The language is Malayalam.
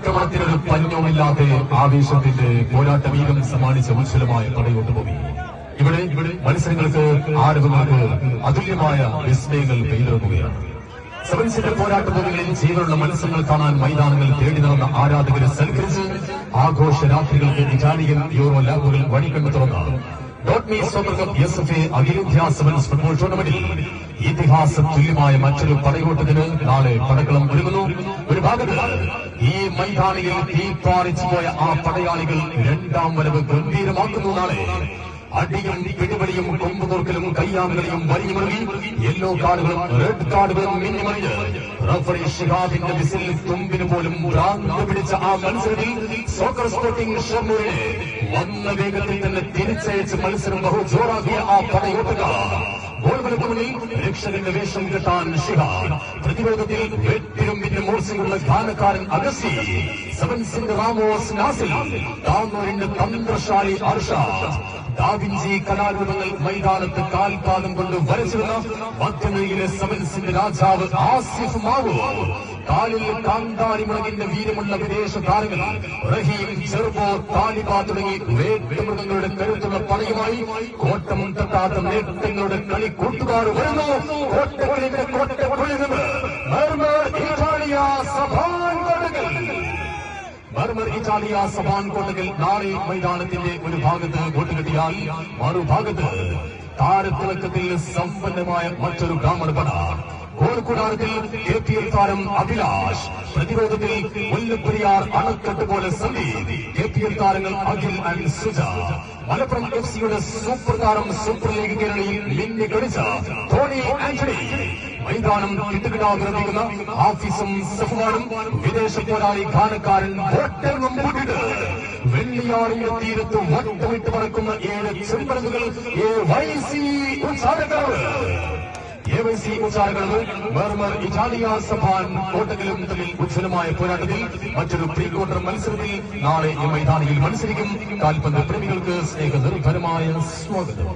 ആക്രമണത്തിനൊരു പഞ്ഞവുമില്ലാതെ ആവേശത്തിന്റെ പോരാട്ട വീരം സമ്മാനിച്ച ഉജ്ജ്വലമായ പടയോട്ട് പോയി. ഇവിടെ മത്സരങ്ങൾക്ക് ആരവങ്ങൾക്ക് അതുല്യമായ വിസ്മയങ്ങൾ പെയ്തിറങ്ങുകയാണ്. സെവൻസിന്റെ പോരാട്ടഭൂമികളിൽ ജീവനുള്ള മത്സരങ്ങൾ കാണാൻ മൈതാനങ്ങൾ തേടി നടന്ന ആരാധകരെ സൽക്കരിച്ച് ആഘോഷ രാത്രികൾക്ക് ഇറ്റാലിയൻ യൂറോ ലാബുകൾ വഴിക്കണ്ണു തുറന്നു. ഡോട്ട്മി സൂപ്പർ കപ്പ് SFA അഖിലേന്ത്യാ സെവൻസ് ഫുട്ബോൾ ടൂർണമെന്റിൽ ഇതിഹാസ തുല്യമായ മറ്റൊരു പടയോട്ടത്തിന് നാളെ പടക്കളം ഒരുങ്ങുന്നു. ഒരു ഭാഗത്ത് ഈ മൈതാനിയിൽ തീപ്പാറിച്ചു പോയ ആ പടയാളികൾ രണ്ടാം വരവ് ഗംഭീരമാക്കുന്നു. നാളെ അടിയും പിടിവലിയും കൊമ്പുതോർക്കലും കയ്യാങ്കളിയും വലിയുമറി യെല്ലോ കാർഡുകളും റെഡ് കാർഡുകളും മിന്നിമറിഞ്ഞ് റഫറി ഷിഹാബിന്റെ വിസിൽ തുമ്പിന് പോലും ഭ്രാന്ത് പിടിച്ച ആ മത്സരത്തിൽ സോക്കർ സ്പോർട്ടിംഗ് ഷൊർണൂരിനെ വന്ന വേഗത്തിൽ തന്നെ തിരിച്ചയച്ച് മത്സരം ബഹുജോറാക്കിയ ആ പടയോട്ടക്കാർ ഗോൾവലക്ക് മുന്നിൽ രക്ഷകന്റെ വേഷം കെട്ടാൻ ഷിഹാബ്, പ്രതിരോധത്തിൽ വെട്ടിരുമ്പിന്റെ മൂർച്ചയുള്ള ഗാനക്കാരൻ അഗസി, സെവൻസിന്റെ റാമോസ് നാസിൽ, താന്നൂരിന്റെ തന്ത്രശാലി അർഷാദ്, ഡാവിഞ്ചി കലാരൂപങ്ങൾ മൈതാനത്ത് കാൽപാദം കൊണ്ട് വരച്ചിരുന്ന മധ്യനിരയിലെ സെവൻസിന്റെ രാജാവ് ആസിഫ് മാവൂർ, കാലിൽ കാന്താരി മുളകിന്റെ വീരമുള്ള വിദേശ താരങ്ങൾ റഹീം, ചെറുപ്പോ, താലിബ തുടങ്ങി വേട്ടമൃഗങ്ങളുടെ കരുത്തുള്ള പടയുമായി കോട്ടം തട്ടാത്ത നേട്ടങ്ങളുടെ കളി കൂട്ടുകാർ വരുന്നു. കോട്ടകളിന്റെ കോട്ടകളിൽ നിന്ന് മർമർ ഇറ്റാലിയ സഭാൻ കോട്ടകൾ നാളെ മൈതാനത്തിന്റെ ഒരു ഭാഗത്ത് വോട്ടുകെട്ടിയാൽ മറുഭാഗത്ത് താരത്തിളക്കത്തിൽ സമ്പന്നമായ മറ്റൊരു ബ്രാഹ്മണ പട. ഗോൾക്കൂടാരത്തിൽ KPL താരം അഭിലാഷ്, പ്രതിരോധത്തിൽ മുല്ലപ്പെരിയാർ അണക്കെട്ട് പോലെ സന്ദീപ്, KPL താരങ്ങൾ അഖിൽ ആൻഡ് സുജ, മലപ്പുറം FCയുടെ സൂപ്പർ താരം സൂപ്പർ ലീഗ് കേരളയിൽ മിന്നി കളിച്ച ടോണി ആന്റണി, മൈതാനം കിട്ടുകിടാതിരിക്കുന്ന ഹാഫിസും സഫ്വാനും, വിദേശ പോരാളി ഗാനക്കാരൻ വോട്ടെന്നും കൂട്ടിട്ട് വെള്ളിയാറിന്റെ തീരത്ത് വട്ടമിട്ട് പറക്കുന്ന 7 ചെമ്പരങ്ങുകൾ AYC ഉച്ചാരങ്ങളും മർമർ ഇറ്റാലിയ സഭാൻ കോട്ടകളും തമ്മിൽ ഉജ്ജ്വലമായ പോരാട്ടത്തിൽ മറ്റൊരു പ്രീ ക്വാർട്ടർ മത്സരത്തിൽ നാളെ ഈ മൈതാനിയിൽ മത്സരിക്കും. കാൽപന്ത് പ്രേമികൾക്ക് സ്നേഹനിർഭരമായ സ്വാഗതം.